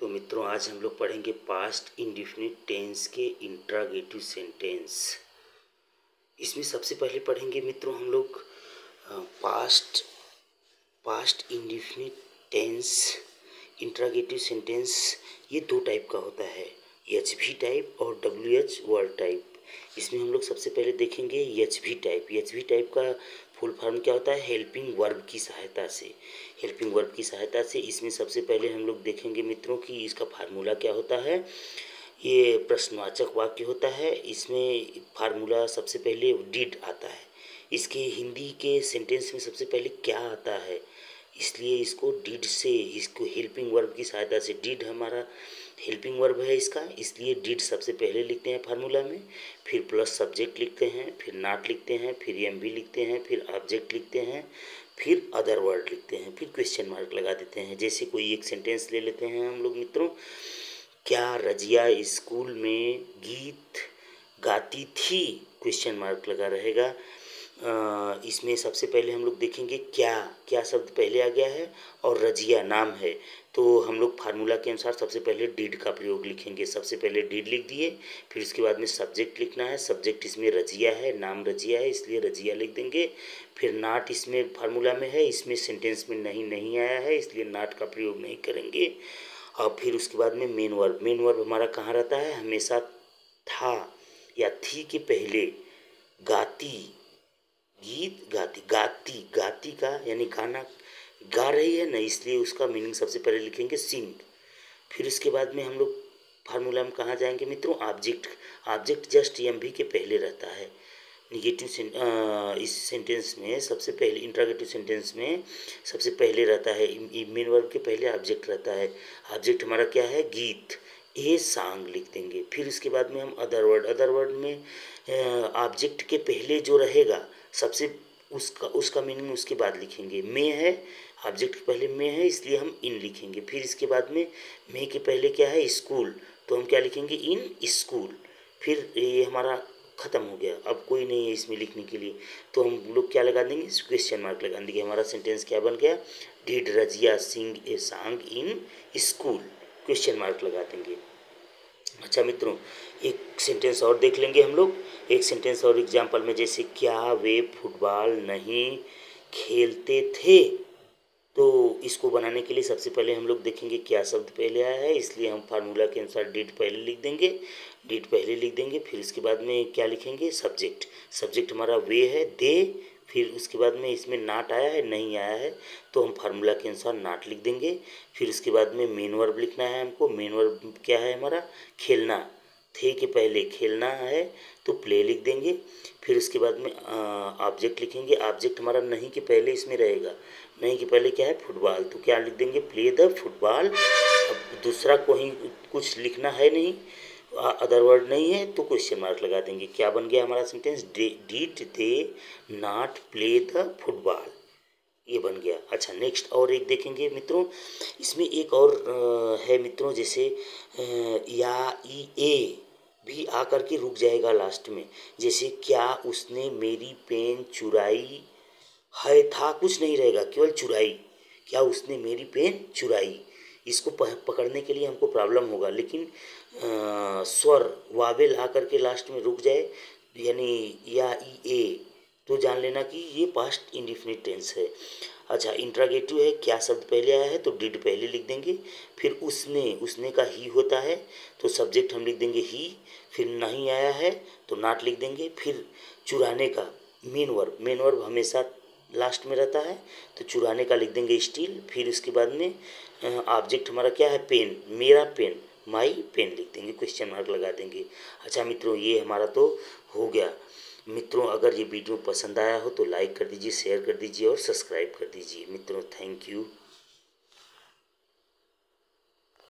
तो मित्रों आज हम लोग पढ़ेंगे पास्ट इंडेफिनिट टेंस के इंट्रोगेटिव सेंटेंस। इसमें सबसे पहले पढ़ेंगे मित्रों हम लोग past indefinite tense interrogative sentence. ये दो टाइप का होता है, एच भी टाइप और WH वर्ड टाइप। इसमें हम लोग सबसे पहले देखेंगे एच भी टाइप का फुल फॉर्म क्या होता है, हेल्पिंग वर्ब की सहायता से। हेल्पिंग वर्ब की सहायता से इसमें सबसे पहले हम लोग देखेंगे मित्रों कि इसका फार्मूला क्या होता है। ये प्रश्नवाचक वाक्य होता है। इसमें फार्मूला सबसे पहले डिड आता है। इसके हिंदी के सेंटेंस में सबसे पहले क्या आता है, इसलिए इसको डिड से, इसको हेल्पिंग वर्ब की सहायता से, डिड हमारा हेल्पिंग वर्ब है इसका, इसलिए डिड सबसे पहले लिखते हैं फार्मूला में, फिर प्लस सब्जेक्ट लिखते हैं, फिर नॉट लिखते हैं, फिर एमवी लिखते हैं, फिर ऑब्जेक्ट लिखते हैं, फिर अदर वर्ड लिखते हैं, फिर क्वेश्चन मार्क लगा देते हैं। जैसे कोई एक सेंटेंस ले लेते हैं हम लोग मित्रों, क्या रजिया स्कूल में गीत गाती थी, क्वेश्चन मार्क लगा रहेगा। इसमें सबसे पहले हम लोग देखेंगे क्या शब्द पहले आ गया है और रजिया नाम है, तो हम लोग फार्मूला के अनुसार सबसे पहले डिड का प्रयोग लिखेंगे। सबसे पहले डिड लिख दिए, फिर उसके बाद में सब्जेक्ट लिखना है। सब्जेक्ट इसमें रजिया है, नाम रजिया है, इसलिए रजिया लिख देंगे। फिर नॉट इसमें फार्मूला में है, इसमें सेंटेंस में नहीं आया है, इसलिए नॉट का प्रयोग नहीं करेंगे। और फिर उसके बाद में मेन वर्ब हमारा कहाँ रहता है, हमेशा था या थी के पहले। गाती, गीत गाती का यानी गाना गा रही है ना, इसलिए उसका मीनिंग सबसे पहले लिखेंगे सिंग। फिर उसके बाद में हम लोग फार्मूला में कहाँ जाएंगे मित्रों, ऑब्जेक्ट जस्ट एमवी के पहले रहता है। इस सेंटेंस में सबसे पहले इंट्रोगेटिव सेंटेंस में सबसे पहले रहता है, मेन वर्ब के पहले ऑब्जेक्ट रहता है। ऑब्जेक्ट हमारा क्या है, गीत, ए सॉन्ग लिख देंगे। फिर उसके बाद में हम अदर वर्ड में ऑब्जेक्ट के पहले जो रहेगा सबसे उसका मीनिंग उसके बाद लिखेंगे। मे है, ऑब्जेक्ट के पहले मे है, इसलिए हम इन लिखेंगे। फिर इसके बाद में मे के पहले क्या है, स्कूल, तो हम क्या लिखेंगे, इन स्कूल। फिर ये हमारा ख़त्म हो गया, अब कोई नहीं है इसमें लिखने के लिए, तो हम लोग क्या लगा देंगे, क्वेश्चन मार्क लगा देंगे। हमारा सेंटेंस क्या बन गया, did Razia sing a song in school, question mark लगा देंगे। अच्छा मित्रों, एक सेंटेंस और देख लेंगे हम लोग, एक सेंटेंस और एग्जाम्पल में, जैसे क्या वे फुटबॉल नहीं खेलते थे। तो इसको बनाने के लिए सबसे पहले हम लोग देखेंगे क्या शब्द पहले आया है, इसलिए हम फार्मूला के अनुसार डिड पहले लिख देंगे। फिर इसके बाद में क्या लिखेंगे, सब्जेक्ट हमारा वे है, दे। फिर उसके बाद में इसमें नॉट आया है, नहीं आया है, तो हम फार्मूला के अनुसार नॉट लिख देंगे। फिर उसके बाद में मेन वर्ब लिखना है हमको। मेन वर्ब क्या है हमारा, खेलना, थे के पहले खेलना है तो प्ले लिख देंगे। फिर उसके बाद में ऑब्जेक्ट लिखेंगे। ऑब्जेक्ट हमारा नहीं के पहले इसमें रहेगा, नहीं के पहले क्या है, फुटबॉल, तो क्या लिख देंगे, प्ले द फुटबॉल। अब दूसरा कोई कुछ लिखना है नहीं, अदर वर्ड नहीं है, तो क्वेश्चन मार्क लगा देंगे। क्या बन गया हमारा sentence, did they not play the football, ये बन गया। अच्छा नेक्स्ट और एक देखेंगे मित्रों, इसमें एक और है मित्रों, जैसे या ई ए भी आ करके रुक जाएगा लास्ट में। जैसे क्या उसने मेरी पेन चुराई है, था कुछ नहीं रहेगा, केवल चुराई, क्या उसने मेरी पेन चुराई। इसको पकड़ने के लिए हमको प्रॉब्लम होगा, लेकिन स्वर वावेल आ करके लास्ट में रुक जाए, यानी या ई ए, तो जान लेना कि ये पास्ट इंडेफिनिट टेंस है। अच्छा इंट्रोगेटिव है, क्या शब्द पहले आया है तो डिड पहले लिख देंगे। फिर उसने का ही होता है, तो सब्जेक्ट हम लिख देंगे ही। फिर नहीं आया है तो नॉट लिख देंगे। फिर चुराने का मेन वर्ब हमेशा लास्ट में रहता है, तो चुराने का लिख देंगे स्टील। फिर उसके बाद में ऑब्जेक्ट हमारा क्या है, पेन, मेरा पेन, माई पेन लिख देंगे, क्वेश्चन मार्क लगा देंगे। अच्छा मित्रों ये हमारा तो हो गया। मित्रों अगर ये वीडियो पसंद आया हो तो लाइक कर दीजिए, शेयर कर दीजिए और सब्सक्राइब कर दीजिए मित्रों। Thank you.